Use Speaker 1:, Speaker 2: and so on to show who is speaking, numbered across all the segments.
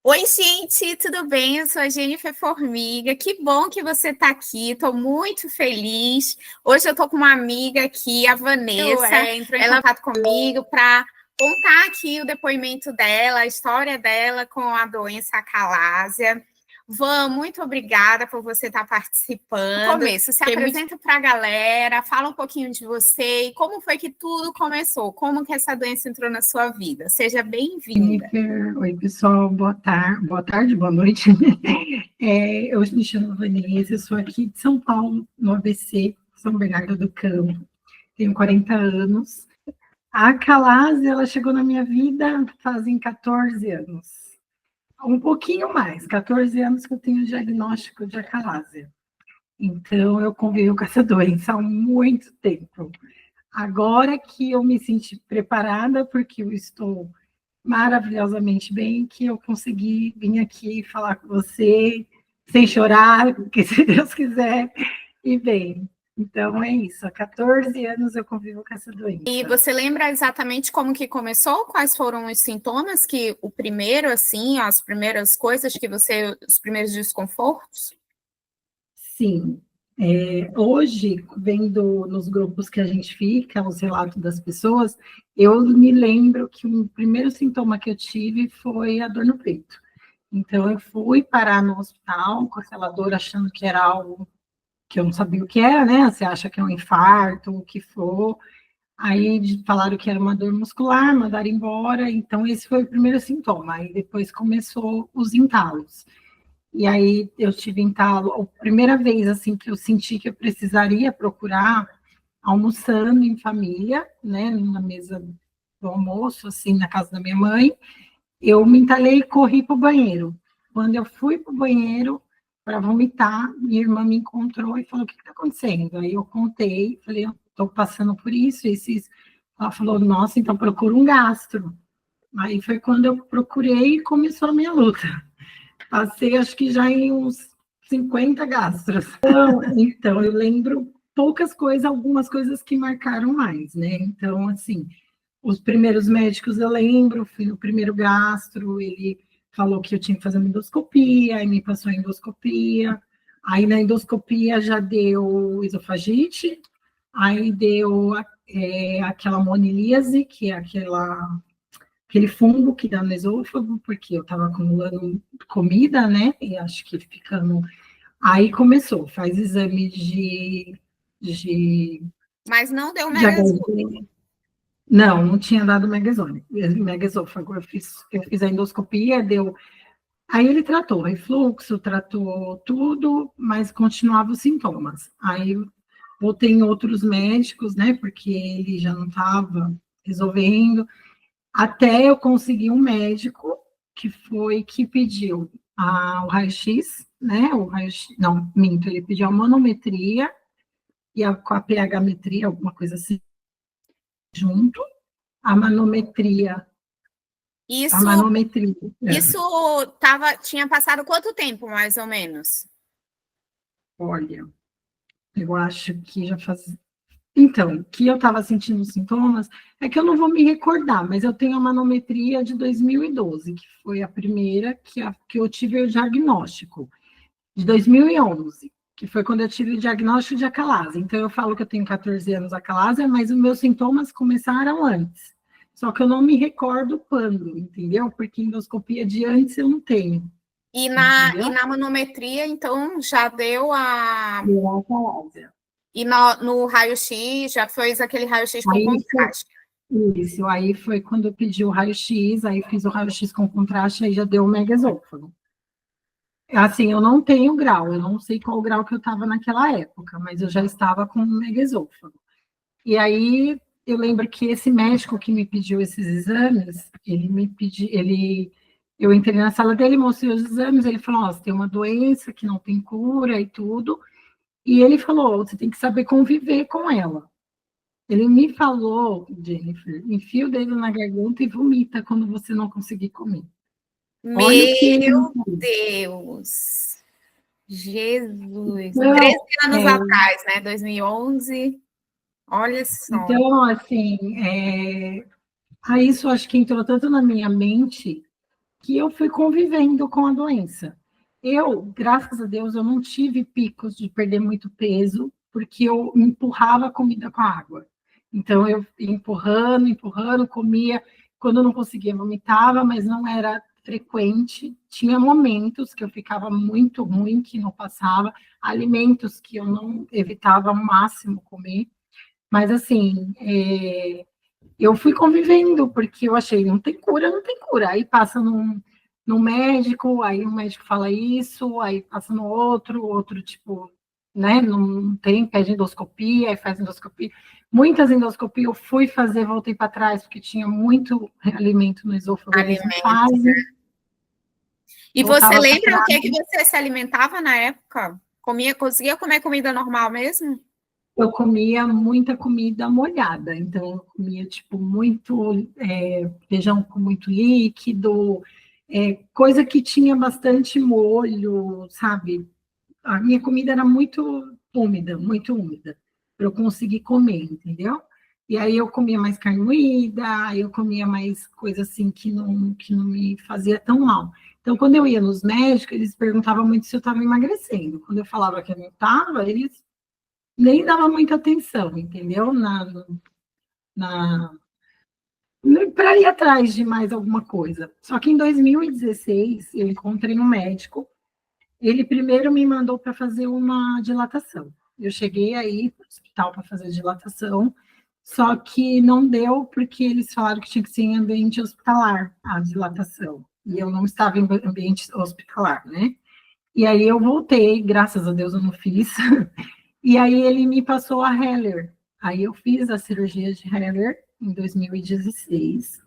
Speaker 1: Oi, gente, tudo bem? Eu sou a Jennifer Formiga. Que bom que você está aqui. Estou muito feliz. Hoje eu estou com uma amiga aqui, a Vanessa. Entrou em contato comigo para contar aqui o depoimento dela, a história dela com a doença acalásia. Van, muito obrigada por você estar participando. No começo, se apresenta para a galera, fala um pouquinho de você e como foi que tudo começou, como que essa doença entrou na sua vida. Seja bem-vinda.
Speaker 2: Oi, pessoal, boa tarde, boa noite. Eu me chamo Vanessa, eu sou aqui de São Paulo, no ABC, São Bernardo do Campo, tenho 40 anos. A acalásia, ela chegou na minha vida fazem 14 anos, um pouquinho mais, 14 anos que eu tenho o diagnóstico de acalásia. Então, eu convivo com essa doença há muito tempo. Agora que eu me senti preparada, porque eu estou maravilhosamente bem, que eu consegui vir aqui falar com você sem chorar, porque se Deus quiser, e bem. Então é isso, há 14 anos eu convivo com essa doença.
Speaker 1: E você lembra exatamente como que começou? Quais foram os sintomas que o primeiro, assim, as primeiras coisas que os primeiros desconfortos?
Speaker 2: Sim. Hoje, vendo nos grupos que a gente fica, os relatos das pessoas, eu me lembro que o primeiro sintoma que eu tive foi a dor no peito. Então, eu fui parar no hospital com aquela dor, achando que era algo que eu não sabia o que era, né? Você acha que é um infarto, o que for. Aí falaram que era uma dor muscular, mandaram embora. Então, esse foi o primeiro sintoma. Aí depois começou os entalos. E aí eu tive entalo, a primeira vez assim que eu senti que eu precisaria procurar almoçando em família, né, na mesa do almoço, assim, na casa da minha mãe, eu me entalei e corri para o banheiro. Quando eu fui para o banheiro para vomitar, minha irmã me encontrou e falou: o que está acontecendo? Aí eu contei, falei: eu estou passando por isso, isso. Ela falou: nossa, então procura um gastro. Aí foi quando eu procurei e começou a minha luta. Passei, acho que já em uns 50 gastros. Então, eu lembro poucas coisas, algumas coisas que marcaram mais, né? Então, assim, os primeiros médicos eu lembro, fui no primeiro gastro, ele falou que eu tinha que fazer uma endoscopia, aí me passou a endoscopia, aí na endoscopia já deu esofagite, aí deu aquela monilíase, que é aquele fungo que dá no esôfago, porque eu estava acumulando comida, né? E acho que ficando. Aí começou, faz exame de.
Speaker 1: Mas não deu
Speaker 2: de
Speaker 1: megasônia.
Speaker 2: Não, não tinha dado megaesôfago. Eu fiz a endoscopia, deu. Aí ele tratou refluxo, tratou tudo, mas continuava os sintomas. Aí voltei em outros médicos, né? Porque ele já não estava resolvendo. Até eu conseguir um médico que pediu o raio-x, né? O raio-x, não, minto, ele pediu a manometria e com a pH-metria, alguma coisa assim, junto. A manometria, a
Speaker 1: Isso,
Speaker 2: manometria.
Speaker 1: isso tinha passado quanto tempo, mais ou menos?
Speaker 2: Olha, eu acho que já faz. Então, que eu estava sentindo sintomas, é que eu não vou me recordar, mas eu tenho a manometria de 2012, que foi a primeira que eu tive o diagnóstico. De 2011, que foi quando eu tive o diagnóstico de acalásia. Então, eu falo que eu tenho 14 anos acalásia, mas os meus sintomas começaram antes. Só que eu não me recordo quando, entendeu? Porque endoscopia de antes eu não tenho.
Speaker 1: E
Speaker 2: Entendeu?
Speaker 1: na manometria, então, já deu a.
Speaker 2: Deu acalásia.
Speaker 1: E no raio-x, já fez aquele raio-x com
Speaker 2: Aí foi,
Speaker 1: contraste.
Speaker 2: isso, aí foi quando eu pedi o raio-x, aí fiz o raio-x com contraste, aí já deu o megaesôfago. Assim, eu não tenho grau, eu não sei qual grau que eu estava naquela época, mas eu já estava com o megaesôfago. E aí eu lembro que esse médico que me pediu esses exames, ele me pediu, eu entrei na sala dele, mostrei os exames, ele falou: "Ó, você tem uma doença que não tem cura e tudo". E ele falou: "Você tem que saber conviver com ela". Ele me falou: "Jennifer, enfia o dedo na garganta e vomita quando você não conseguir comer". Olha o que ele me
Speaker 1: Meu
Speaker 2: falou.
Speaker 1: Deus! Jesus!
Speaker 2: Então,
Speaker 1: 13 anos atrás, né? 2011. Olha só.
Speaker 2: assim, isso acho que entrou tanto na minha mente que eu fui convivendo com a doença. Eu, graças a Deus, eu não tive picos de perder muito peso, porque eu empurrava a comida com a água. Então, eu ia empurrando, empurrando, comia. Quando eu não conseguia, vomitava, mas não era frequente. Tinha momentos que eu ficava muito ruim, que não passava. Alimentos que eu não evitava ao máximo comer. Mas, assim, eu fui convivendo, porque eu achei, não tem cura, não tem cura. Aí passa num médico, aí o médico fala isso, aí passa no outro tipo, né, não tem, pede endoscopia, aí faz endoscopia. Muitas endoscopias eu fui fazer, voltei para trás, porque tinha muito alimento no esôfago, eles não
Speaker 1: Alimentos.
Speaker 2: fazem.
Speaker 1: E você
Speaker 2: Voltava para
Speaker 1: lembra o
Speaker 2: trás.
Speaker 1: que você se alimentava na época? Conseguia comer comida normal mesmo?
Speaker 2: Eu comia muita comida molhada, então eu comia tipo muito feijão com muito líquido, coisa que tinha bastante molho, sabe? A minha comida era muito úmida, para eu conseguir comer, entendeu? E aí eu comia mais carne moída, eu comia mais coisa assim que não me fazia tão mal. Então, quando eu ia nos médicos, eles perguntavam muito se eu estava emagrecendo. Quando eu falava que eu não estava, eles nem davam muita atenção, entendeu? Na, para ir atrás de mais alguma coisa. Só que em 2016, eu encontrei um médico. Ele primeiro me mandou para fazer uma dilatação. Eu cheguei aí para o hospital para fazer dilatação, só que não deu porque eles falaram que tinha que ser em ambiente hospitalar a dilatação. E eu não estava em ambiente hospitalar, né? E aí eu voltei, graças a Deus eu não fiz. E aí ele me passou a Heller. Aí eu fiz a cirurgia de Heller em 2016.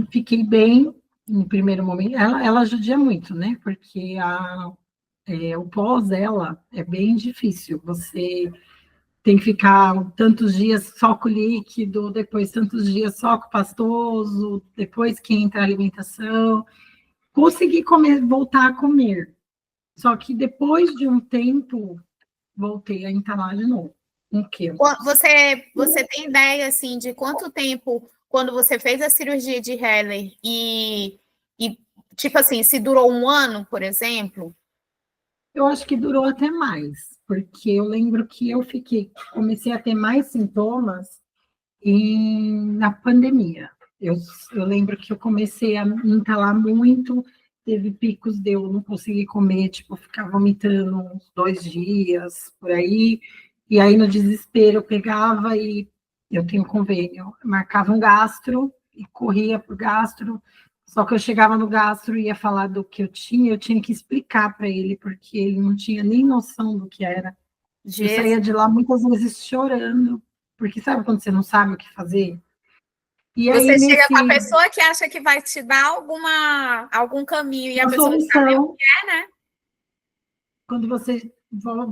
Speaker 2: Fiquei bem no primeiro momento. Ela judia muito, né? Porque o pós dela é bem difícil. Você tem que ficar tantos dias só com líquido, depois tantos dias só com pastoso, depois que entra a alimentação. Consegui comer, voltar a comer. Só que depois de um tempo, voltei a entalar de novo. Um quilo.
Speaker 1: Você tem ideia assim de quanto tempo quando você fez a cirurgia de Heller e tipo assim, se durou um ano, por exemplo?
Speaker 2: Eu acho que durou até mais, porque eu lembro que comecei a ter mais sintomas na pandemia. Eu lembro que eu comecei a me entalar muito, teve picos de eu não conseguir comer, tipo, ficar vomitando uns 2 dias, por aí, e aí no desespero eu pegava e eu tenho convênio, marcava um gastro e corria para o gastro, só que eu chegava no gastro e ia falar do que eu tinha que explicar para ele, porque ele não tinha nem noção do que era. Eu saía de lá muitas vezes chorando, porque sabe quando você não sabe o que fazer? E
Speaker 1: você
Speaker 2: aí,
Speaker 1: chega com a pessoa que acha que vai te dar algum caminho e a pessoa não sabe o que é, né?
Speaker 2: Quando você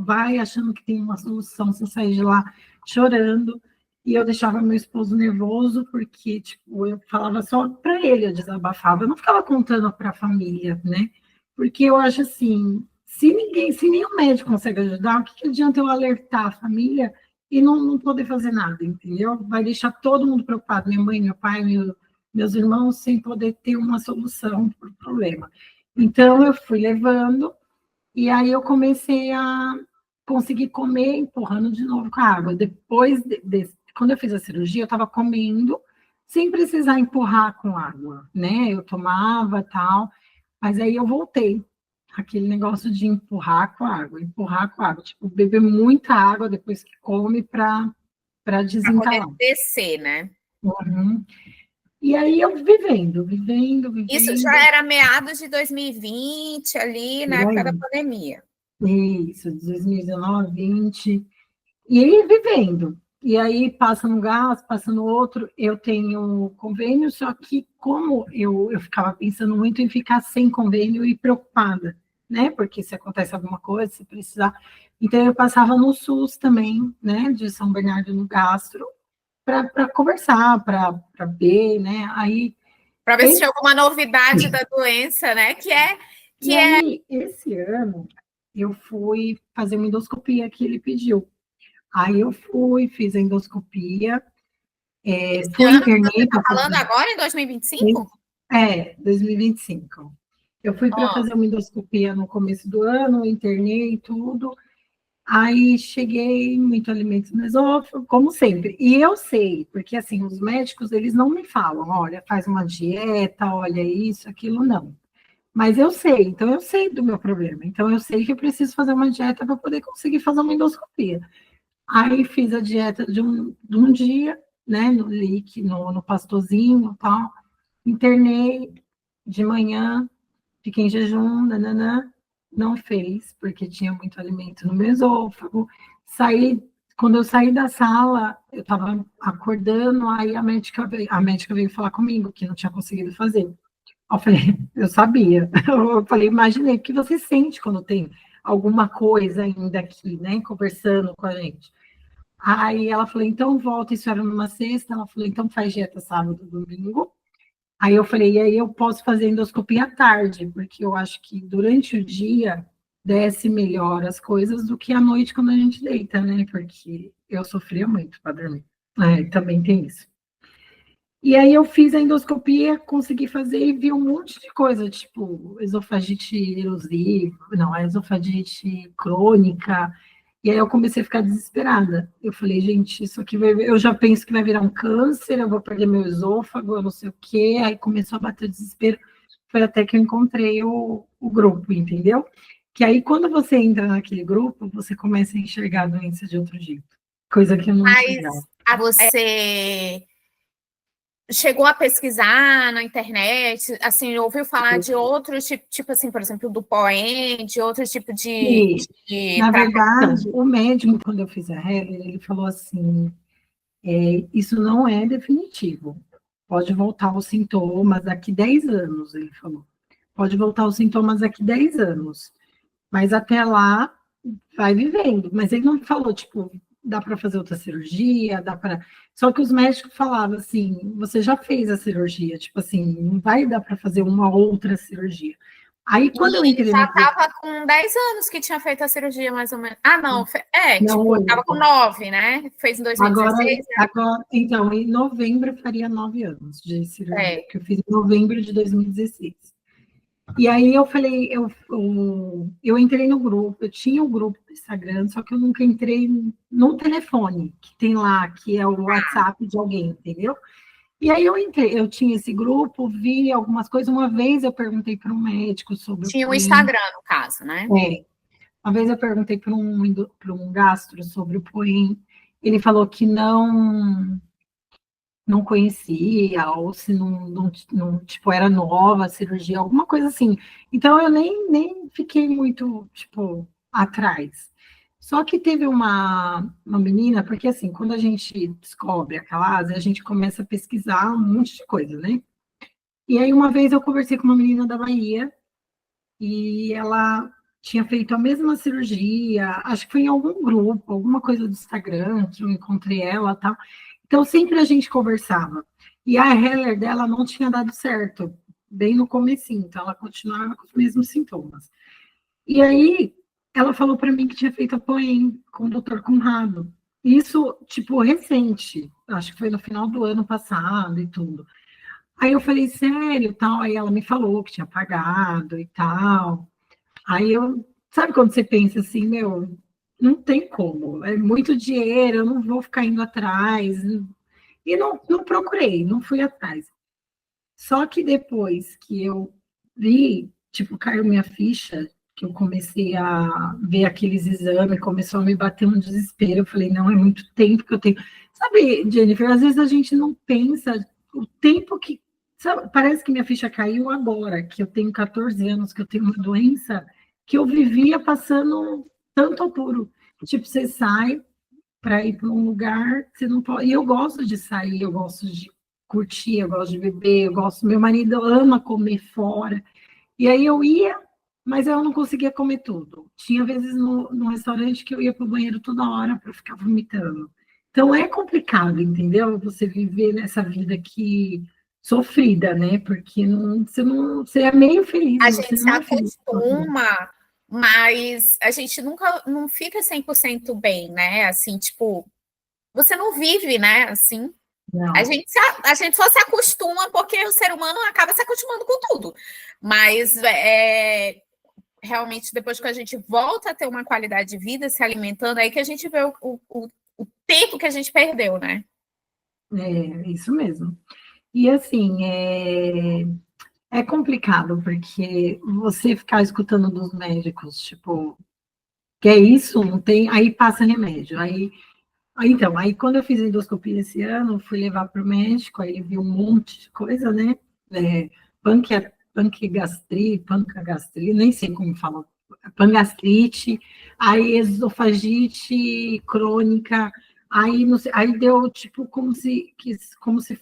Speaker 2: vai achando que tem uma solução, você sai de lá chorando. E eu deixava meu esposo nervoso, porque tipo, eu falava só para ele, eu desabafava, eu não ficava contando para a família, né? Porque eu acho assim, se nenhum médico consegue ajudar, o que adianta eu alertar a família e não poder fazer nada, entendeu? Vai deixar todo mundo preocupado, minha mãe, meu pai, meus irmãos, sem poder ter uma solução para o problema. Então, eu fui levando, e aí eu comecei a conseguir comer empurrando de novo com a água. Depois, quando eu fiz a cirurgia, eu estava comendo sem precisar empurrar com água, né? Eu tomava tal, mas aí eu voltei. Aquele negócio de empurrar com água, tipo, beber muita água depois que come para
Speaker 1: Para poder
Speaker 2: desentalar.
Speaker 1: descer, né?
Speaker 2: Uhum. E aí eu vivendo.
Speaker 1: Isso já era meados de 2020, ali na época da pandemia.
Speaker 2: Isso, 2019, 20. E aí vivendo. E aí passa no gás, passa no outro. Eu tenho convênio, só que como eu ficava pensando muito em ficar sem convênio e preocupada, né? Porque se acontece alguma coisa, se precisar. Então eu passava no SUS também, né? De São Bernardo no Gastro, para conversar, para ver, né? Aí
Speaker 1: para ver se tinha alguma novidade da doença, né?
Speaker 2: E aí, esse ano, eu fui fazer uma endoscopia que ele pediu. Aí eu fui, fiz a endoscopia,
Speaker 1: Esse
Speaker 2: fui
Speaker 1: ano que você
Speaker 2: internei
Speaker 1: está
Speaker 2: para
Speaker 1: falando
Speaker 2: fazer.
Speaker 1: agora, em 2025?
Speaker 2: 2025. Eu fui para fazer uma endoscopia no começo do ano, internei tudo. Aí cheguei, muito alimento no esôfago, como sempre. E eu sei, porque assim, os médicos, eles não me falam, olha, faz uma dieta, olha isso, aquilo, não. Mas eu sei, então eu sei do meu problema. Então eu sei que eu preciso fazer uma dieta para poder conseguir fazer uma endoscopia. Aí fiz a dieta de um dia, né, no leite, no pastorzinho e tal. Internei de manhã, fiquei em jejum, nananã, não fez, porque tinha muito alimento no meu esôfago. Quando eu saí da sala, eu estava acordando, aí a médica veio falar comigo que não tinha conseguido fazer. Eu falei, eu sabia. Eu falei, imaginei, porque você sente quando tem alguma coisa ainda aqui, né, conversando com a gente. Aí ela falou, então volta, isso era numa sexta, ela falou, então faz dieta sábado, domingo. Aí eu falei, e aí eu posso fazer endoscopia à tarde, porque eu acho que durante o dia desce melhor as coisas do que à noite quando a gente deita, né? Porque eu sofria muito para dormir. Também tem isso. E aí eu fiz a endoscopia, consegui fazer e vi um monte de coisa, tipo esofagite erosiva, não, a esofagite crônica. E aí eu comecei a ficar desesperada. Eu falei, gente, isso aqui eu já penso que vai virar um câncer, eu vou perder meu esôfago, eu não sei o quê. Aí começou a bater o desespero. Foi até que eu encontrei o grupo, entendeu? Que aí, quando você entra naquele grupo, você começa a enxergar a doença de outro jeito. Coisa que eu não enxergava.
Speaker 1: Mas você chegou a pesquisar na internet, assim, ouviu falar de outros tipo assim, por exemplo, do POEM, de outros tipos
Speaker 2: Na verdade, o médico, quando eu fiz a Heller, ele falou assim, isso não é definitivo. Pode voltar os sintomas daqui 10 anos, ele falou. Pode voltar os sintomas daqui 10 anos. Mas até lá, vai vivendo. Mas ele não falou, tipo, dá para fazer outra cirurgia, dá para. Só que os médicos falavam assim: você já fez a cirurgia, tipo assim, não vai dar para fazer uma outra cirurgia. Aí, quando eu entrei.
Speaker 1: Já estava com 10 anos que tinha feito a cirurgia, mais ou menos. Ah, não.
Speaker 2: Não,
Speaker 1: estava com 9, né? Fez em 2016.
Speaker 2: Agora, então, em novembro faria 9 anos de cirurgia, que eu fiz em novembro de 2016. E aí eu falei, eu entrei no grupo, eu tinha um grupo do Instagram, só que eu nunca entrei no telefone que tem lá, que é o WhatsApp de alguém, entendeu? E aí eu entrei, eu tinha esse grupo, vi algumas coisas. Uma vez eu perguntei para um médico sobre
Speaker 1: Tinha o Instagram, no caso, né?
Speaker 2: Uma vez eu perguntei para um gastro sobre o POEM, ele falou que não conhecia, ou se não, tipo, era nova a cirurgia, alguma coisa assim. Então, eu nem fiquei muito, tipo, atrás. Só que teve uma menina, porque assim, quando a gente descobre a calase, a gente começa a pesquisar um monte de coisa, né? E aí, uma vez eu conversei com uma menina da Bahia, e ela tinha feito a mesma cirurgia, acho que foi em algum grupo, alguma coisa do Instagram, que eu encontrei ela, tal. Então, sempre a gente conversava. E a Heller dela não tinha dado certo, bem no comecinho, então ela continuava com os mesmos sintomas. E aí, ela falou para mim que tinha feito a POEM com o Dr. Conrado. Isso, tipo, recente, acho que foi no final do ano passado e tudo. Aí eu falei, sério, tal, aí ela me falou que tinha pagado e tal. Aí sabe quando você pensa assim, meu, não tem como, é muito dinheiro, eu não vou ficar indo atrás. E não procurei, não fui atrás. Só que depois que eu vi, tipo, caiu minha ficha, que eu comecei a ver aqueles exames, começou a me bater um desespero. Eu falei, não, é muito tempo que eu tenho. Sabe, Jennifer, às vezes a gente não pensa o tempo que. Sabe, parece que minha ficha caiu agora, que eu tenho 14 anos, que eu tenho uma doença que eu vivia passando tanto apuro. Tipo, você sai para ir para um lugar, você não pode. E eu gosto de sair, eu gosto de curtir, eu gosto de beber, eu gosto. Meu marido ama comer fora. E aí eu ia, mas eu não conseguia comer tudo. Tinha vezes no restaurante que eu ia para o banheiro toda hora para ficar vomitando. Então é complicado, entendeu? Você viver nessa vida que sofrida, né? Porque você é meio feliz,
Speaker 1: A
Speaker 2: você
Speaker 1: gente se
Speaker 2: não é feliz.
Speaker 1: acostuma, mas a gente nunca não fica 100% bem, né? Assim, tipo, você não vive, né? Assim.
Speaker 2: Não.
Speaker 1: A gente só se acostuma porque o ser humano acaba se acostumando com tudo. Mas realmente, depois que a gente volta a ter uma qualidade de vida se alimentando, aí que a gente vê o tempo que a gente perdeu, né?
Speaker 2: É, isso mesmo. E assim, é complicado, porque você ficar escutando dos médicos, tipo, que é isso, não tem, aí passa remédio. Então, aí quando eu fiz endoscopia esse ano, fui levar para o médico, aí ele viu um monte de coisa, né? É, pancreagastrite, nem sei como fala, pangastrite, aí esofagite crônica, aí, não sei, aí deu tipo como se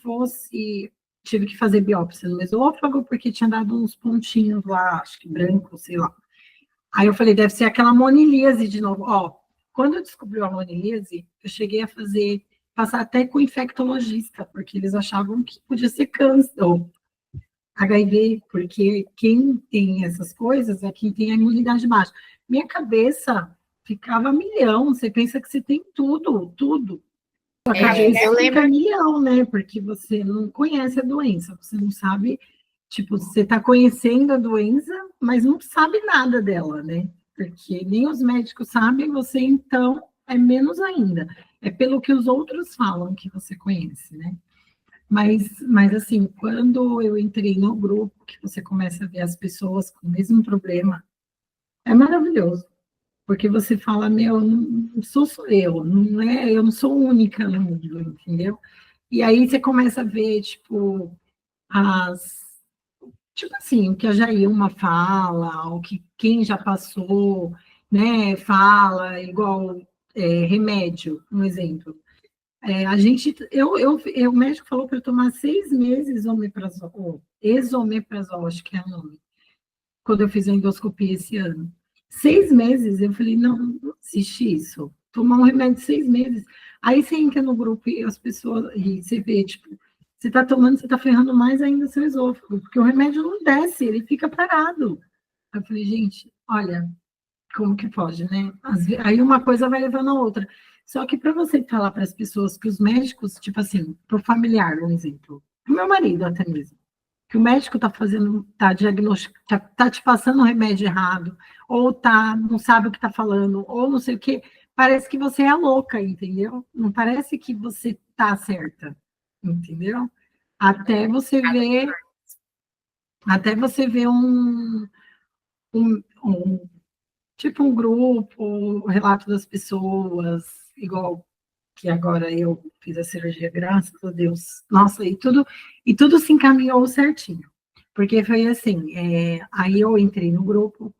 Speaker 2: fosse, tive que fazer biópsia no esôfago, porque tinha dado uns pontinhos lá, acho que branco, sei lá. Aí eu falei, deve ser aquela monilíase de novo. Ó, quando eu descobri a monilíase, eu cheguei a passar até com infectologista, porque eles achavam que podia ser câncer, ou HIV, porque quem tem essas coisas é quem tem a imunidade baixa. Minha cabeça ficava a milhão, você pensa que você tem tudo, tudo. Sua cabeça
Speaker 1: eu
Speaker 2: fica
Speaker 1: lembro.
Speaker 2: a milhão, né? Porque você não conhece a doença, você não sabe, tipo, você está conhecendo a doença, mas não sabe nada dela, né? Porque nem os médicos sabem, você então é menos ainda. É pelo que os outros falam que você conhece, né? Mas assim, quando eu entrei no grupo, que você começa a ver as pessoas com o mesmo problema, é maravilhoso. Porque você fala, meu, não sou só eu, não é, eu não sou única no mundo, entendeu? E aí você começa a ver, tipo, tipo assim, o que a Jailma fala, o que quem já passou, né, fala, igual remédio, um exemplo. O médico falou para eu tomar 6 meses omeprazol, esomeprazol, acho que é o nome, quando eu fiz a endoscopia esse ano. 6 meses, eu falei, não, não existe isso. Tomar um remédio de 6 meses. Aí você entra no grupo e as pessoas, e você vê, tipo, você está tomando, você está ferrando mais ainda seu esôfago, porque o remédio não desce, ele fica parado. Aí eu falei, gente, olha, como que pode, né? Aí uma coisa vai levando a outra. Só que para você falar para as pessoas que os médicos, tipo assim, para o familiar, um exemplo, o meu marido até mesmo, que o médico está fazendo, está diagnosticando, tá te passando um remédio errado, ou não sabe o que está falando, ou não sei o quê, parece que você é a louca, entendeu? Não parece que você está certa, entendeu? Até você ver, até você ver um tipo um grupo, o relato das pessoas, igual que agora eu fiz a cirurgia, graças a Deus. Nossa, e tudo se encaminhou certinho. Porque foi assim, aí eu entrei no grupo,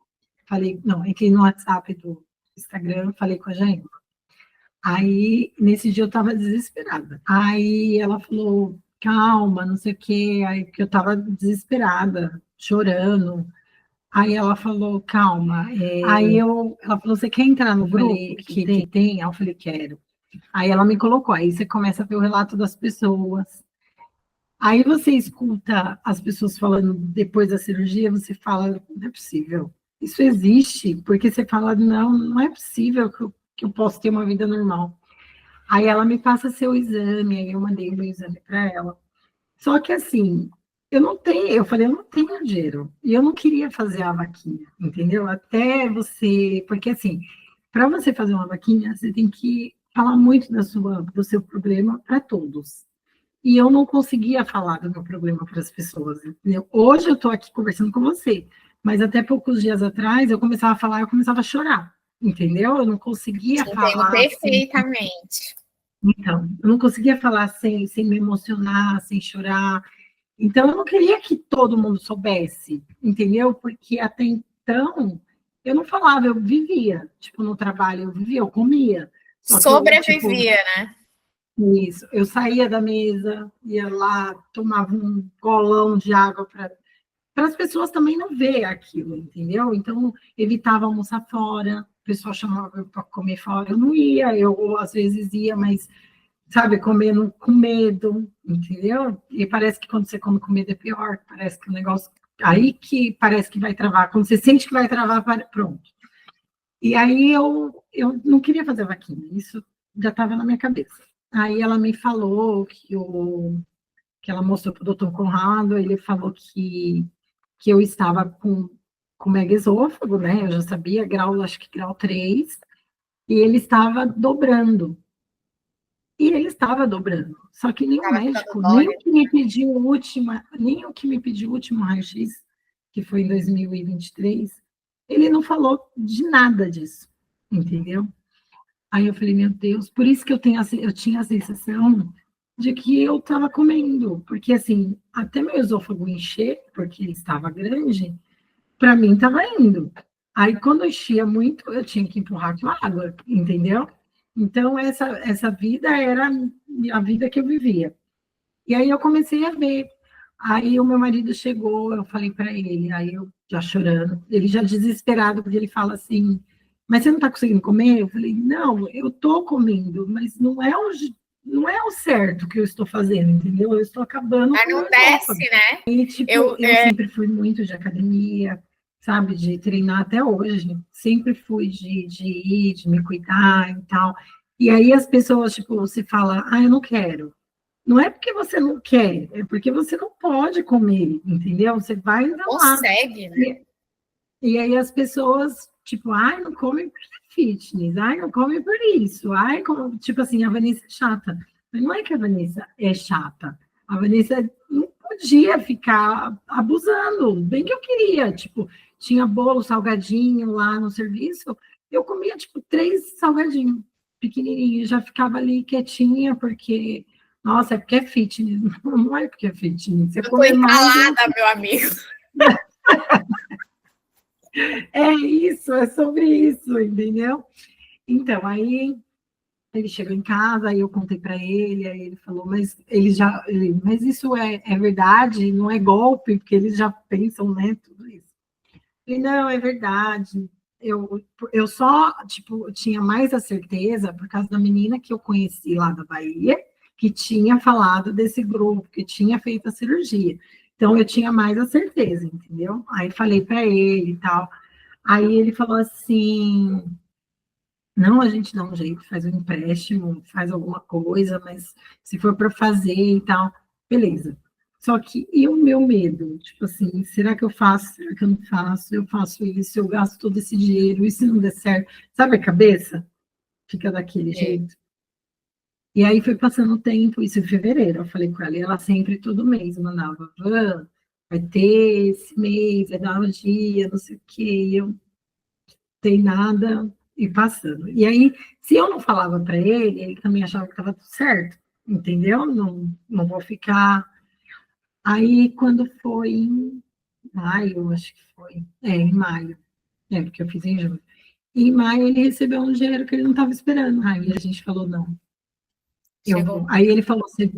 Speaker 2: entrei no WhatsApp do Instagram, falei com a Jaime. Aí, nesse dia eu estava desesperada. Aí ela falou, calma, não sei o quê, aí que eu estava desesperada, chorando. Aí ela falou, calma. Ela falou, você quer entrar no grupo que tem? Aí eu falei, quero. Aí ela me colocou, aí você começa a ver o relato das pessoas. Aí você escuta as pessoas falando depois da cirurgia, você fala, não é possível. Isso existe, porque você fala, não, não é possível que eu possa ter uma vida normal. Aí ela me passa seu exame, aí eu mandei o meu exame para ela. Só que assim, eu falei, eu não tenho dinheiro. E eu não queria fazer a vaquinha, entendeu? Até você, porque assim, para você fazer uma vaquinha, você tem que falar muito do seu problema para todos. E eu não conseguia falar do meu problema para as pessoas, entendeu? Hoje eu estou aqui conversando com você, mas até poucos dias atrás eu começava a falar, eu começava a chorar, entendeu? Eu não conseguia falar.
Speaker 1: Perfeitamente.
Speaker 2: Então, eu não conseguia falar sem me emocionar, sem chorar. Então, eu não queria que todo mundo soubesse, entendeu? Porque até então, eu não falava, eu vivia. Tipo, no trabalho, eu vivia, eu comia. Só que
Speaker 1: sobrevivia, né?
Speaker 2: Isso, eu saía da mesa, ia lá, tomava um golão de água para as pessoas também não ver aquilo, entendeu? Então, evitava almoçar fora, o pessoal chamava para comer fora, eu não ia, eu às vezes ia, mas sabe, comendo com medo, entendeu? E parece que quando você come com medo é pior, parece que o negócio. Aí que parece que vai travar, quando você sente que vai travar, pronto. E aí eu não queria fazer vaquinha, isso já estava na minha cabeça. Aí ela me falou que ela mostrou para o doutor Conrado, ele falou que eu estava com megaesôfago, né? Eu já sabia, grau, acho que grau 3, e ele estava dobrando. E ele estava dobrando. Só que nem o médico, nem o que me pediu o último raio-x, que foi em 2023, ele não falou de nada disso, entendeu? Aí eu falei, meu Deus, por isso que eu tinha a sensação de que eu estava comendo, porque assim, até meu esôfago encher, porque ele estava grande, para mim estava indo. Aí quando enchia muito, eu tinha que empurrar com água, entendeu? Então essa vida era a vida que eu vivia. E aí eu comecei a ver. Aí o meu marido chegou, eu falei para ele, aí eu já chorando, ele já desesperado, porque ele fala assim, mas você não está conseguindo comer? Eu falei, não, eu estou comendo, mas não é o certo que eu estou fazendo, entendeu? Eu estou acabando
Speaker 1: mas
Speaker 2: com
Speaker 1: não
Speaker 2: o meu
Speaker 1: desce,
Speaker 2: esôfago.
Speaker 1: né?
Speaker 2: E, tipo, eu sempre fui muito de academia, sabe, de treinar até hoje. Sempre fui de ir, de me cuidar e tal. E aí as pessoas, tipo, você fala, eu não quero. Não é porque você não quer, é porque você não pode comer, entendeu? Você vai ainda lá.
Speaker 1: Consegue, né?
Speaker 2: E aí as pessoas, tipo, não come por fitness, não come por isso, tipo assim, a Vanessa é chata. Mas não é que a Vanessa é chata. A Vanessa não podia ficar abusando, bem que eu queria, tipo, tinha bolo, salgadinho lá no serviço, eu comia, tipo, 3 salgadinhos pequenininhos, já ficava ali quietinha, porque, nossa, é porque é fitness. Não é porque é fitness, você
Speaker 1: eu
Speaker 2: come mais...
Speaker 1: meu amigo.
Speaker 2: É isso, é sobre isso, entendeu? Então, aí ele chegou em casa, aí eu contei para ele, aí ele falou, mas isso é verdade, não é golpe, porque eles já pensam, né, tudo isso. E não, é verdade. Eu só, tipo, tinha mais a certeza por causa da menina que eu conheci lá da Bahia, que tinha falado desse grupo, que tinha feito a cirurgia. Então, eu tinha mais a certeza, entendeu? Aí falei para ele e tal. Aí ele falou assim: não, a gente dá um jeito, faz um empréstimo, faz alguma coisa, mas se for para fazer e tal, beleza. Só que e o meu medo? Tipo assim, será que eu faço? Será que eu não faço? Eu faço isso, eu gasto todo esse dinheiro, e se não der certo? Sabe a cabeça? Fica daquele jeito. E aí foi passando o tempo, isso em fevereiro, eu falei com ela, e ela sempre, todo mês, mandava, vai ter esse mês, vai dar um dia, não sei o quê, e eu tem nada e passando. E aí, se eu não falava para ele, ele também achava que estava tudo certo, entendeu? Não vou ficar. Aí, quando foi em maio, acho que foi, em maio, porque eu fiz em junho. Em maio, ele recebeu um dinheiro que ele não estava esperando. Aí a gente falou: não, eu vou. Aí ele falou: você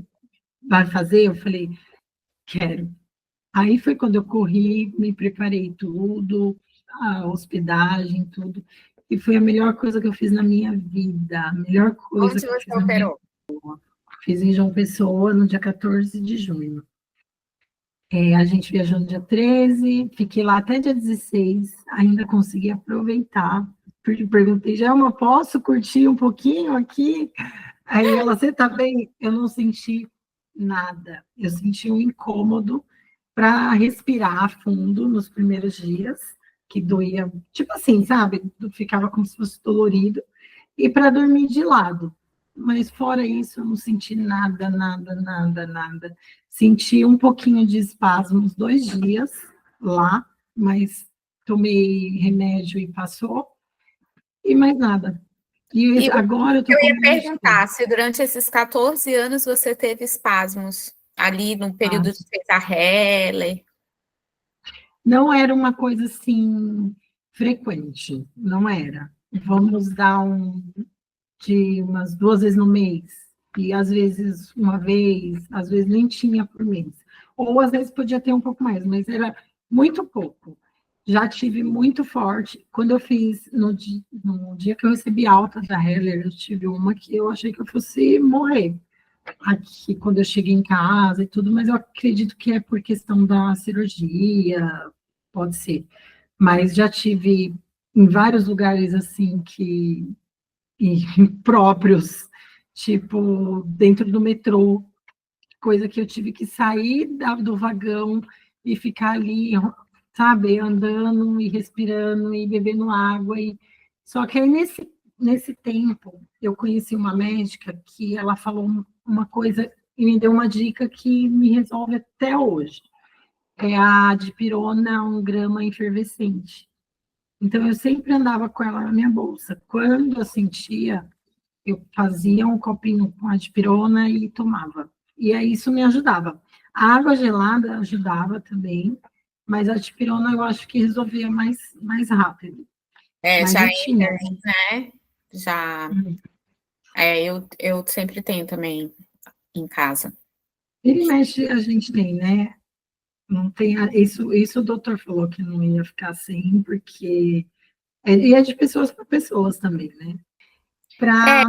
Speaker 2: vai fazer? Eu falei: quero. Aí foi quando eu corri, me preparei tudo, a hospedagem, tudo. E foi a melhor coisa que eu fiz na minha vida. A melhor coisa
Speaker 1: Onde
Speaker 2: que eu
Speaker 1: você
Speaker 2: fiz na minha vida.
Speaker 1: operou?
Speaker 2: Fiz em João Pessoa, no dia 14 de junho. A gente viajou no dia 13, fiquei lá até dia 16, ainda consegui aproveitar. Perguntei, Gelma, posso curtir um pouquinho aqui? Aí ela, você tá bem? Eu não senti nada. Eu senti um incômodo para respirar fundo nos primeiros dias, que doía, tipo assim, sabe? Ficava como se fosse dolorido, e para dormir de lado. Mas fora isso, eu não senti nada, nada, nada, nada. Senti um pouquinho de espasmos 2 dias lá, mas tomei remédio e passou, e mais nada. E agora eu tô
Speaker 1: ia perguntar se durante esses 14 anos você teve espasmos ali no período de fez a Heller.
Speaker 2: Não era uma coisa assim frequente, não era. Vamos dar de umas 2 vezes no mês, e às vezes uma vez, às vezes nem tinha por mês. Ou às vezes podia ter um pouco mais, mas era muito pouco. Já tive muito forte. Quando eu fiz, no dia que eu recebi alta da Heller, eu tive uma que eu achei que eu fosse morrer. Aqui, quando eu cheguei em casa e tudo, mas eu acredito que é por questão da cirurgia, pode ser. Mas já tive em vários lugares assim que próprios tipo, dentro do metrô, coisa que eu tive que sair do vagão e ficar ali, sabe, andando e respirando e bebendo água. Só que aí, nesse tempo, eu conheci uma médica que ela falou uma coisa e me deu uma dica que me resolve até hoje. É a dipirona 1 grama efervescente. Então, eu sempre andava com ela na minha bolsa. Quando eu sentia, eu fazia um copinho com a dipirona e tomava. E aí isso me ajudava. A água gelada ajudava também, mas a dipirona eu acho que resolvia mais rápido. Mas
Speaker 1: Já
Speaker 2: eu tinha.
Speaker 1: né? Já. Eu sempre tenho também em casa.
Speaker 2: Ele mexe, a gente tem, né? Não tem, isso o doutor falou que não ia ficar sem, porque. E é de pessoas para pessoas também, né?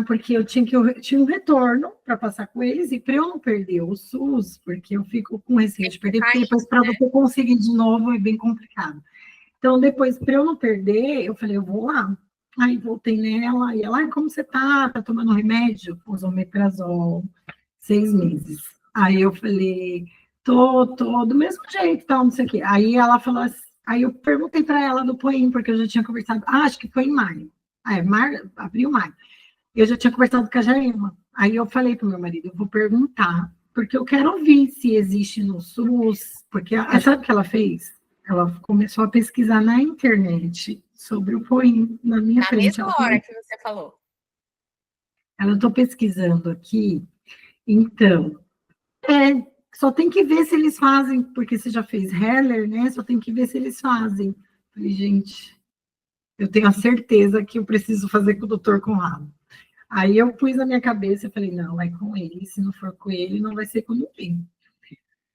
Speaker 2: Porque eu tinha um retorno para passar com eles, e para eu não perder o SUS, porque eu fico com receio de perder, porque depois para você conseguir de novo é bem complicado. Então, depois, para eu não perder, eu falei, eu vou lá. Aí voltei nela, e ela, como você tá? Tá tomando remédio? Pôs omeprazol, 6 meses. Aí eu falei, tô do mesmo jeito, tal, não sei o quê. Aí ela falou assim, aí eu perguntei para ela do Poem, porque eu já tinha conversado, acho que foi em maio. Abril, maio. Eu já tinha conversado com a Jaema. Aí eu falei para o meu marido, eu vou perguntar, porque eu quero ouvir se existe no SUS, porque sabe o que ela fez? Ela começou a pesquisar na internet sobre o Poem na minha frente.
Speaker 1: Na mesma hora que você falou.
Speaker 2: Ela, estou pesquisando aqui, então, só tem que ver se eles fazem, porque você já fez Heller, né? Só tem que ver se eles fazem. Falei, gente, eu tenho a certeza que eu preciso fazer com o doutor Conrado. Aí eu pus na minha cabeça e falei, não, é com ele, se não for com ele, não vai ser com ninguém.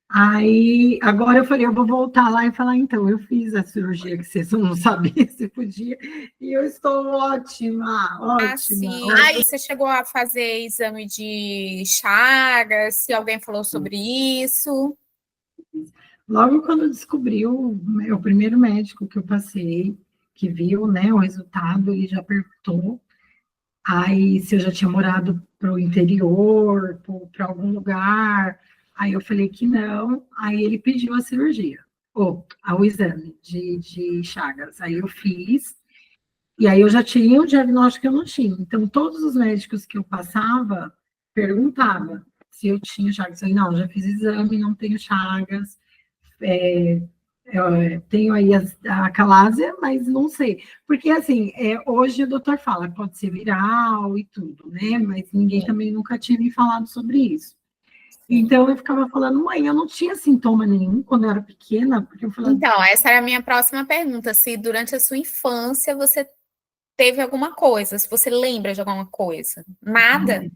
Speaker 2: Aí, agora eu falei, eu vou voltar lá e falar, então, eu fiz a cirurgia que vocês não sabiam se podia, e eu estou ótima, ótima.
Speaker 1: Aí você chegou a fazer exame de Chagas, se alguém falou sobre isso?
Speaker 2: Logo quando descobriu, o primeiro médico que eu passei, que viu, né, o resultado, ele já perguntou, aí se eu já tinha morado para o interior, para algum lugar. Aí eu falei que não, aí ele pediu a cirurgia, ou o exame de Chagas. Aí eu fiz, e aí eu já tinha o diagnóstico que eu não tinha. Então, todos os médicos que eu passava perguntavam se eu tinha Chagas. Eu falei, não, já fiz exame, não tenho Chagas. Tenho aí a calásia, mas não sei. Porque, assim, hoje o doutor fala, pode ser viral e tudo, né? Mas ninguém também nunca tinha me falado sobre isso. Então, eu ficava falando, mãe, eu não tinha sintoma nenhum quando eu era pequena, porque eu falava...
Speaker 1: Então, essa era a minha próxima pergunta, se durante a sua infância você teve alguma coisa, se você lembra de alguma coisa. Nada?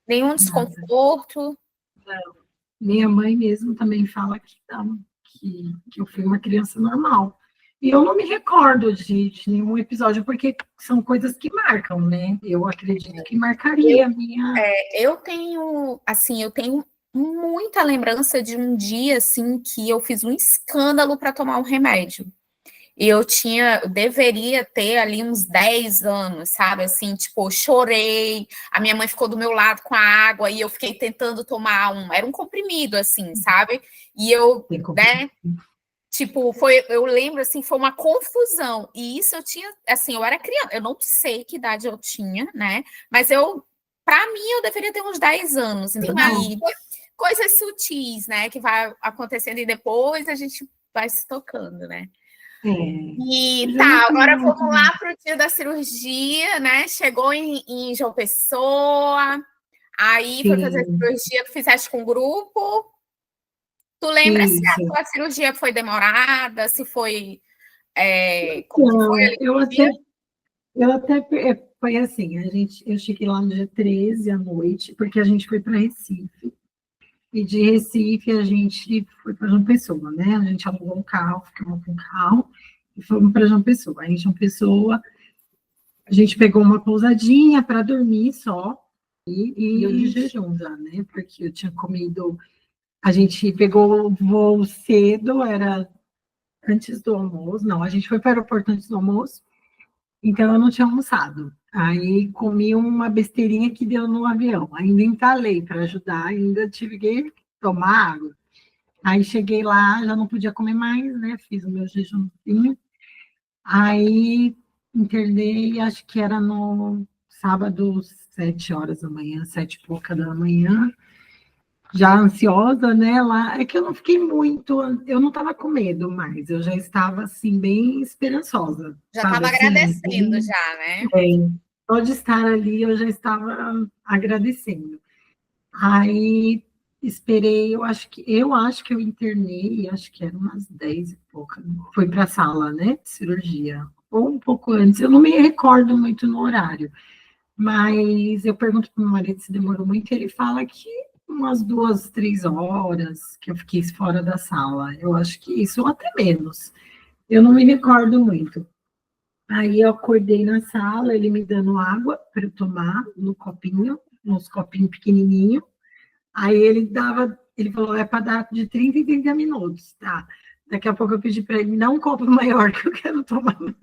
Speaker 1: Nenhum desconforto?
Speaker 2: Não. Minha mãe mesmo também fala que não, que eu fui uma criança normal. E eu não me recordo de nenhum episódio, porque são coisas que marcam, né? Eu acredito que marcaria a minha...
Speaker 1: Eu tenho muita lembrança de um dia, assim, que eu fiz um escândalo para tomar um remédio. E eu deveria ter ali uns 10 anos, sabe? Assim, tipo, eu chorei, a minha mãe ficou do meu lado com a água e eu fiquei tentando tomar era um comprimido, assim, sabe? E eu, né? Tipo, eu lembro, assim, foi uma confusão. E isso eu tinha, assim, eu era criança, eu não sei que idade eu tinha, né? Mas para mim, eu deveria ter uns 10 anos. Então, aí, coisas sutis, né? Que vai acontecendo e depois a gente vai se tocando, né? E tá, agora vamos lá para o dia da cirurgia, né? Chegou em João Pessoa, aí foi fazer a cirurgia, tu fizeste com o grupo. Tu lembra se a tua cirurgia foi demorada, se foi... como que foi?
Speaker 2: Eu até foi assim, eu cheguei lá no dia 13 à noite, porque a gente foi para Recife. E de Recife a gente foi para João Pessoa, né? A gente alugou um carro, ficamos com um carro e fomos para João Pessoa. Aí em João Pessoa a gente pegou uma pousadinha para dormir só, e eu de jejum já, né? Porque eu tinha comido. A gente pegou o voo cedo, era antes do almoço. Não, a gente foi para o aeroporto antes do almoço, então eu não tinha almoçado. Aí comi uma besteirinha que deu no avião. Ainda entalei para ajudar, ainda tive que tomar água. Aí cheguei lá, já não podia comer mais, né? Fiz o meu jejumzinho. Aí internei, acho que era no sábado, 7 horas da manhã, 7 e pouca da manhã, já ansiosa, né? Lá é que eu não fiquei muito, eu não estava com medo, mas eu já estava assim bem esperançosa,
Speaker 1: Já
Speaker 2: sabe?
Speaker 1: estava
Speaker 2: Assim,
Speaker 1: agradecendo já, né?
Speaker 2: só de estar ali eu já estava agradecendo. Aí esperei, eu acho que eu internei, acho que era umas 10 e pouca, foi para a sala, né, de cirurgia, ou um pouco antes, eu não me recordo muito no horário, mas eu pergunto para o meu marido se demorou muito, e ele fala que umas 2, 3 horas que eu fiquei fora da sala, eu acho que isso, ou até menos, eu não me recordo muito. Aí eu acordei na sala, ele me dando água para eu tomar no copinho, nos copinhos pequenininhos. Aí ele falou, é para dar de 30 em 30 minutos, tá? Daqui a pouco eu pedi para ele, não um copo maior que eu quero tomar mais.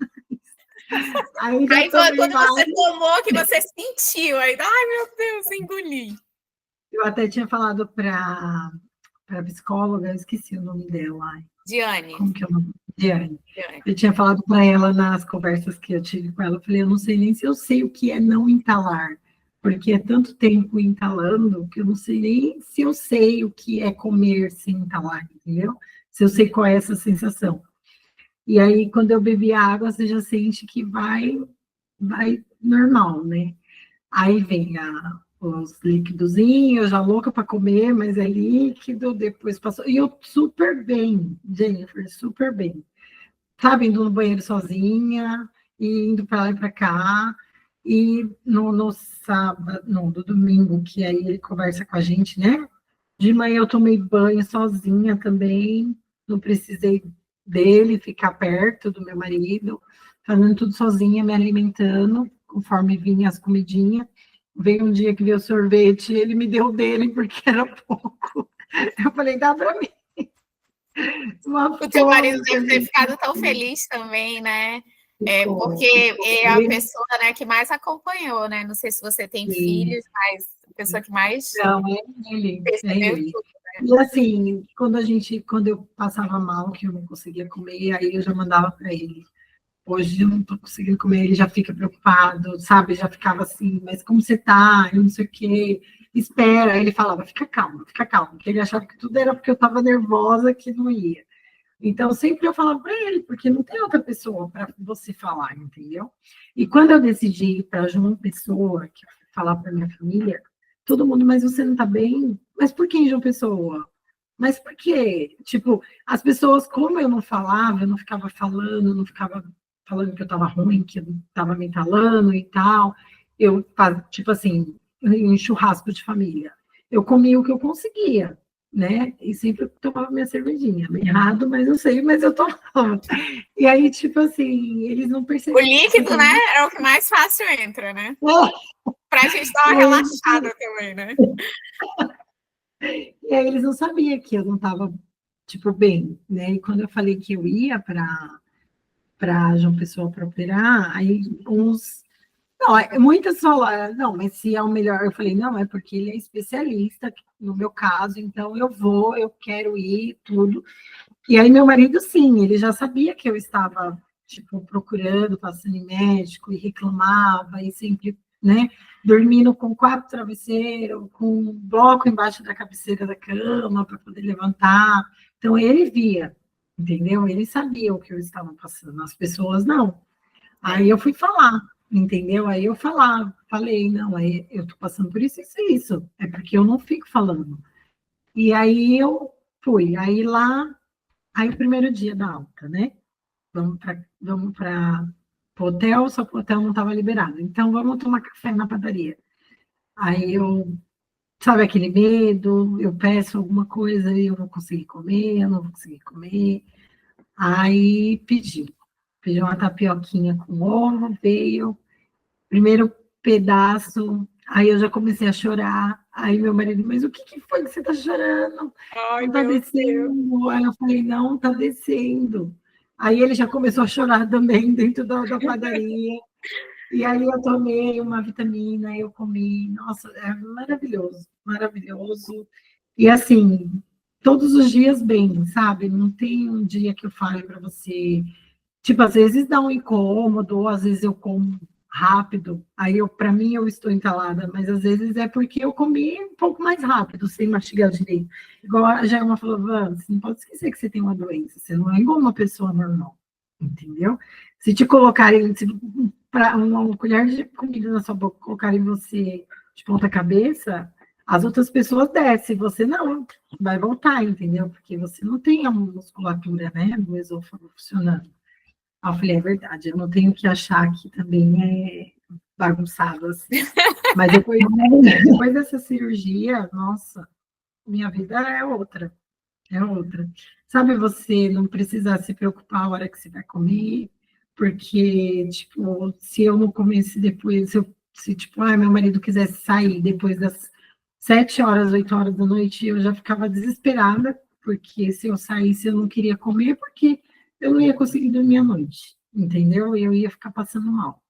Speaker 2: Aí já
Speaker 1: Aí foi
Speaker 2: tomei
Speaker 1: quando você
Speaker 2: mais.
Speaker 1: tomou que você sentiu, aí, ai meu Deus, engoli.
Speaker 2: Eu até tinha falado para a psicóloga, eu esqueci o nome dela.
Speaker 1: Diane.
Speaker 2: Como que é o nome? Diane. Eu tinha falado para ela nas conversas que eu tive com ela, eu falei, eu não sei nem se eu sei o que é não entalar, porque é tanto tempo entalando que eu não sei nem se eu sei o que é comer sem entalar, entendeu? Se eu sei qual é essa sensação. E aí, quando eu bebi a água, você já sente que vai normal, né? Aí vem os líquidozinhos, já louca para comer, mas é líquido, depois passou. E eu super bem, Jennifer, super bem. Sabe, indo no banheiro sozinha, e indo para lá e para cá. E no sábado, não, do domingo, que aí ele conversa com a gente, né? De manhã eu tomei banho sozinha também, não precisei dele ficar perto do meu marido, fazendo tudo sozinha, me alimentando, conforme vinha as comidinhas. Veio um dia que veio sorvete, ele me deu dele porque era pouco. Eu falei, dá para mim.
Speaker 1: O teu marido deve ter ficado tão feliz também, né? Porque é a pessoa, né, que mais acompanhou, né? Não sei se você tem filhos, mas a pessoa que mais
Speaker 2: Não, é ele,
Speaker 1: percebeu tudo.
Speaker 2: E assim, quando eu passava mal, que eu não conseguia comer, aí eu já mandava para ele. Hoje eu não estou conseguindo comer, ele já fica preocupado, sabe? Já ficava assim, mas como você tá? Eu não sei o quê. Espera. Ele falava, fica calma, porque ele achava que tudo era porque eu estava nervosa que não ia. Então, sempre eu falava para ele, porque não tem outra pessoa para você falar, entendeu? E quando eu decidi ir para João Pessoa, que eu fui falar para minha família, todo mundo, mas você não está bem? Mas por que em João Pessoa? Mas por quê? Tipo, as pessoas, como eu não falava, eu não ficava falando, não ficava falando que eu estava ruim, que eu estava me entalando e tal, tipo assim, em churrasco de família, eu comia o que eu conseguia, né? E sempre tomava minha cervejinha. Bem errado, mas eu sei, mas eu tomava. E aí, tipo assim, eles não
Speaker 1: O
Speaker 2: percebiam.
Speaker 1: líquido, né, é o que mais fácil entra, né? Pra gente dar uma relaxada também, né?
Speaker 2: E aí eles não sabiam que eu não estava, tipo, bem, né? E quando eu falei que eu ia para João Pessoa para operar, aí uns. Não, muitas falaram, não, mas se é o melhor, eu falei, não, é porque ele é especialista, no meu caso, então eu vou, eu quero ir, tudo. E aí meu marido, sim, ele já sabia que eu estava, tipo, procurando, passando em médico, e reclamava, e sempre, né, dormindo com 4 travesseiros, com um bloco embaixo da cabeceira da cama para poder levantar. Então ele via, entendeu? Ele sabia o que eu estava passando, as pessoas não. Aí eu fui falar, entendeu? Aí eu falei, não, aí eu tô passando por isso, isso e isso. É porque eu não fico falando. E aí eu fui. Aí o primeiro dia da alta, né? Vamos para o hotel, só que o hotel não estava liberado. Então vamos tomar café na padaria. Aí eu, sabe aquele medo, eu peço alguma coisa e eu vou conseguir comer, eu não vou conseguir comer. Aí pedi uma tapioquinha com ovo, veio. Primeiro pedaço, aí eu já comecei a chorar. Aí meu marido, mas o que que foi que você está chorando?
Speaker 1: Ai,
Speaker 2: Não está
Speaker 1: meu Deus.
Speaker 2: descendo. Aí eu falei, não, está descendo. Aí ele já começou a chorar também dentro da padaria. E aí eu tomei uma vitamina, eu comi, nossa, é maravilhoso, maravilhoso. E assim, todos os dias bem, sabe? Não tem um dia que eu fale para você, tipo, às vezes dá um incômodo, ou às vezes eu como rápido, aí eu, para mim eu estou entalada, mas às vezes é porque eu comi um pouco mais rápido, sem mastigar direito. Igual a Jaima falou, Van, você não pode esquecer que você tem uma doença, você não é igual uma pessoa normal, entendeu? Se te colocarem para uma colher de comida na sua boca, colocarem você de ponta cabeça, as outras pessoas descem, você não, vai voltar, entendeu? Porque você não tem a musculatura, né, do esôfago funcionando. Aí eu falei, é verdade, eu não tenho que achar que também é bagunçado assim. Mas depois dessa cirurgia, nossa, minha vida é outra, é outra. Sabe, você não precisa se preocupar a hora que você vai comer, porque, tipo, se eu não comesse depois, se tipo, meu marido quisesse sair depois das 7 horas, 8 horas da noite, eu já ficava desesperada, porque se eu saísse eu não queria comer, porque eu não ia conseguir dormir à noite, entendeu? Eu ia ficar passando mal.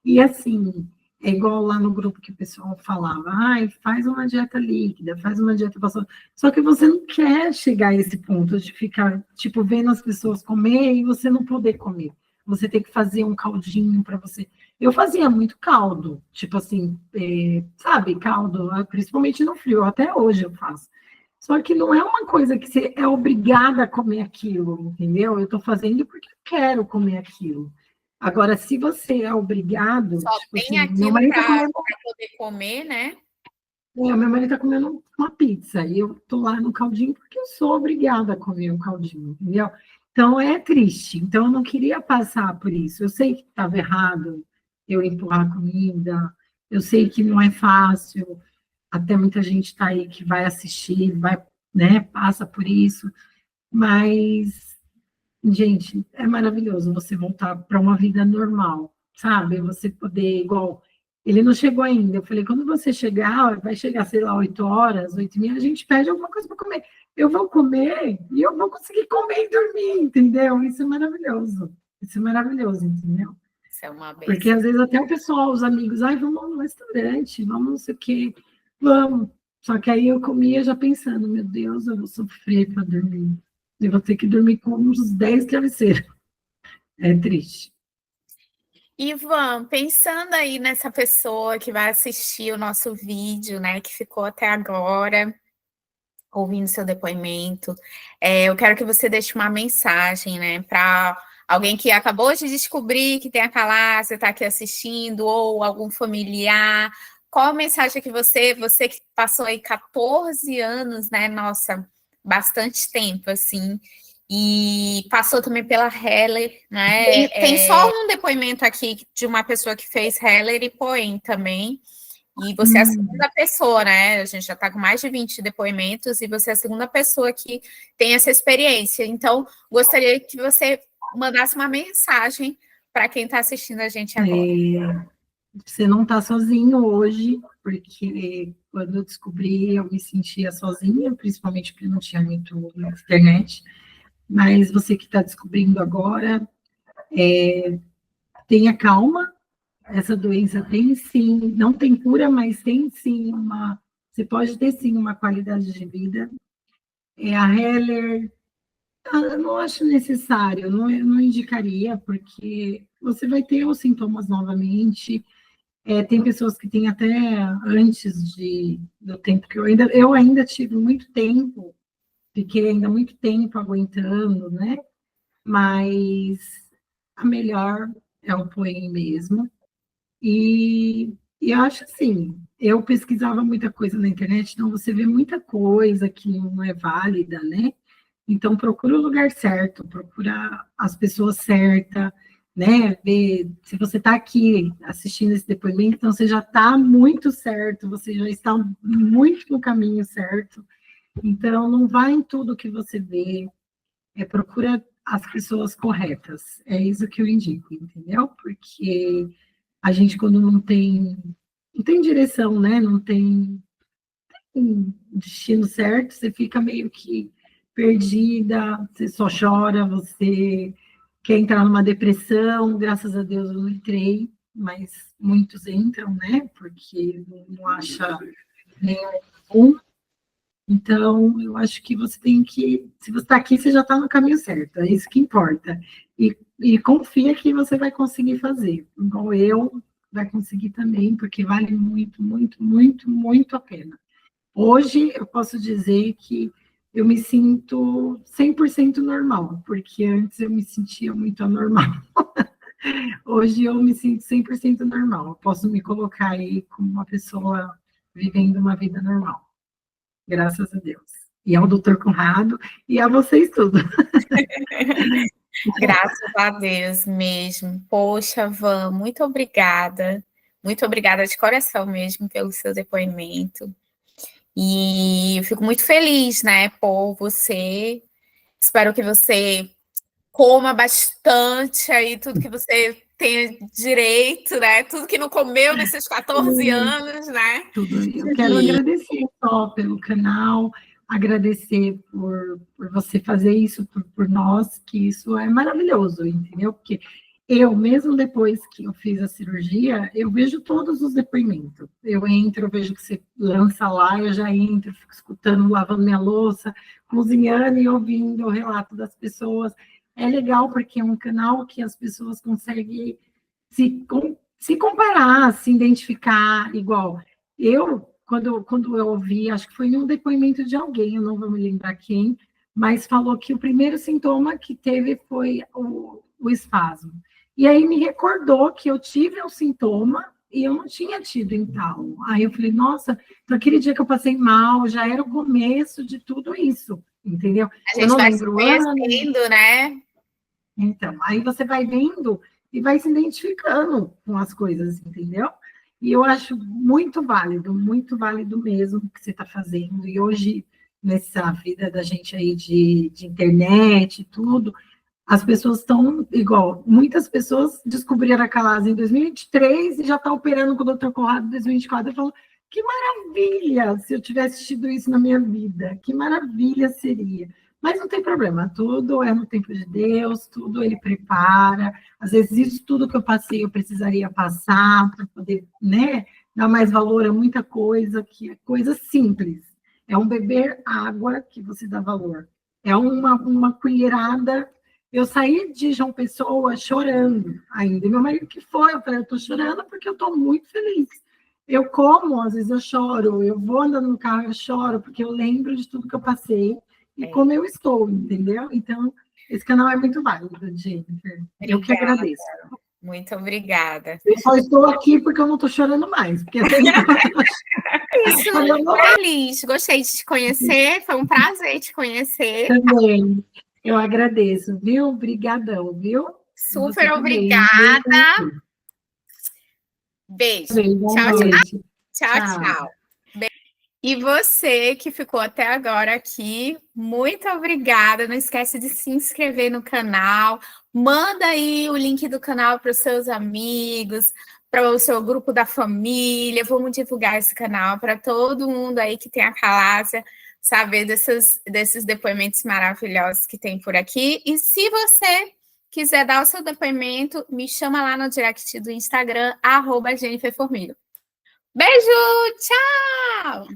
Speaker 2: E assim, é igual lá no grupo que o pessoal falava, ai, faz uma dieta líquida, faz uma dieta pastosa. Só que você não quer chegar a esse ponto de ficar, tipo, vendo as pessoas comer e você não poder comer. Você tem que fazer um caldinho para você. Eu fazia muito caldo, tipo assim, sabe, caldo, principalmente no frio, até hoje eu faço. Só que não é uma coisa que você é obrigada a comer aquilo, entendeu? Eu estou fazendo porque eu quero comer aquilo. Agora, se você é obrigado,
Speaker 1: Só
Speaker 2: tipo
Speaker 1: tem
Speaker 2: assim, meu
Speaker 1: aquilo
Speaker 2: marido está
Speaker 1: para
Speaker 2: comendo,
Speaker 1: poder comer, né?
Speaker 2: meu marido tá comendo uma pizza e eu tô lá no caldinho porque eu sou obrigada a comer um caldinho, entendeu? Então é triste. Então eu não queria passar por isso. Eu sei que estava errado eu empurrar a comida, eu sei que não é fácil, até muita gente está aí que vai assistir, vai, né, passa por isso, mas gente, é maravilhoso você voltar para uma vida normal, sabe? Você poder, igual, ele não chegou ainda. Eu falei, quando você chegar, vai chegar, sei lá, 8 horas, 8h30, a gente pede alguma coisa para comer. Eu vou comer e eu vou conseguir comer e dormir, entendeu? Isso é maravilhoso. Isso é maravilhoso, entendeu?
Speaker 1: Isso é uma
Speaker 2: Porque
Speaker 1: benção.
Speaker 2: às vezes até o pessoal, os amigos, ai, vamos no restaurante, vamos não sei o quê, vamos. Só que aí eu comia já pensando, meu Deus, eu vou sofrer para dormir. Eu vou ter que dormir com uns 10 travesseiros. É triste.
Speaker 1: Ivan, pensando aí nessa pessoa que vai assistir o nosso vídeo, né, que ficou até agora, ouvindo seu depoimento, eu quero que você deixe uma mensagem, né, para alguém que acabou de descobrir que tem a Calásia, está aqui assistindo, ou algum familiar. Qual a mensagem que você que passou aí 14 anos, né, nossa, bastante tempo, assim, e passou também pela Heller, né? Tem só um depoimento aqui de uma pessoa que fez Heller e Poem também. E você é a segunda pessoa, né? A gente já está com mais de 20 depoimentos e você é a segunda pessoa que tem essa experiência. Então, gostaria que você mandasse uma mensagem para quem está assistindo a gente agora.
Speaker 2: Você não está sozinho hoje, porque quando eu descobri, eu me sentia sozinha, principalmente porque não tinha muito na internet. Mas você que está descobrindo agora, tenha calma. Essa doença tem sim, não tem cura, mas tem sim uma. Você pode ter sim uma qualidade de vida. A Heller, eu não acho necessário, eu não indicaria, porque você vai ter os sintomas novamente. Tem pessoas que têm até antes do tempo que eu ainda tive muito tempo, fiquei ainda muito tempo aguentando, né? Mas a melhor é o Poem mesmo. E eu acho assim, eu pesquisava muita coisa na internet, então você vê muita coisa que não é válida, né? Então procura o lugar certo, procura as pessoas certas, né? Ver se você está aqui assistindo esse depoimento, então você já está muito certo, você já está muito no caminho certo. Então não vai em tudo que você vê, procura as pessoas corretas. É isso que eu indico, entendeu? Porque a gente, quando não tem direção, né? Não tem um destino certo, você fica meio que perdida, você só chora, você quer entrar numa depressão, graças a Deus eu não entrei, mas muitos entram, né? Porque não acha nenhum. Então, eu acho que você tem que, se você está aqui, você já está no caminho certo, é isso que importa. E confia que você vai conseguir fazer, igual eu, vai conseguir também, porque vale muito, muito, muito, muito a pena. Hoje, eu posso dizer que eu me sinto 100% normal, porque antes eu me sentia muito anormal. Hoje eu me sinto 100% normal, eu posso me colocar aí como uma pessoa vivendo uma vida normal. Graças a Deus. E ao doutor Conrado e a vocês tudo.
Speaker 1: Graças a Deus mesmo. Poxa, Van, muito obrigada. Muito obrigada de coração mesmo pelo seu depoimento. E eu fico muito feliz, né, por você. Espero que você coma bastante aí tudo que você tem direito, né? Tudo que não comeu nesses 14 anos, né?
Speaker 2: Tudo. Eu quero agradecer só pelo canal, agradecer por você fazer isso por nós, que isso é maravilhoso, entendeu? Porque eu, mesmo depois que eu fiz a cirurgia, eu vejo todos os depoimentos. Eu entro, eu vejo que você lança lá, eu já entro, fico escutando, lavando minha louça, cozinhando e ouvindo o relato das pessoas. É legal porque é um canal que as pessoas conseguem se comparar, se identificar igual. Eu, quando eu ouvi, acho que foi em um depoimento de alguém, eu não vou me lembrar quem, mas falou que o primeiro sintoma que teve foi o espasmo. E aí me recordou que eu tive um sintoma e eu não tinha tido então. Aí eu falei, nossa, então aquele dia que eu passei mal, já era o começo de tudo isso, entendeu?
Speaker 1: A gente vai se conhecendo, né?
Speaker 2: Então, aí você vai vendo e vai se identificando com as coisas, entendeu? E eu acho muito válido mesmo o que você está fazendo. E hoje, nessa vida da gente aí de internet e tudo, as pessoas estão igual. Muitas pessoas descobriram a Calasa em 2023 e já está operando com o Dr. Conrado em 2024. Eu falo, que maravilha se eu tivesse tido isso na minha vida, que maravilha seria. Mas não tem problema, tudo é no tempo de Deus, tudo ele prepara. Às vezes, isso tudo que eu passei, eu precisaria passar para poder, né, dar mais valor a muita coisa, que é coisa simples. É um beber água que você dá valor. É uma colherada. Eu saí de João Pessoa chorando ainda. E meu marido que foi, eu falei, eu estou chorando porque eu estou muito feliz. Eu como, às vezes eu choro, eu vou andando no carro, eu choro, porque eu lembro de tudo que eu passei e como eu estou, entendeu? Então, esse canal é muito válido, Jennifer. Eu que agradeço.
Speaker 1: Muito obrigada.
Speaker 2: Eu só estou aqui porque eu não estou chorando mais. Porque
Speaker 1: isso, feliz. Gostei de te conhecer, foi um prazer te conhecer.
Speaker 2: Também. Eu agradeço, viu? Obrigadão, viu?
Speaker 1: Super obrigada. Beijo. Tchau, tchau. Tchau. E você que ficou até agora aqui, muito obrigada. Não esquece de se inscrever no canal. Manda aí o link do canal para os seus amigos, para o seu grupo da família. Vamos divulgar esse canal para todo mundo aí que tem a Calásia saber desses depoimentos maravilhosos que tem por aqui. E se você quiser dar o seu depoimento, me chama lá no direct do Instagram, @JenniferFormiga. Beijo, tchau!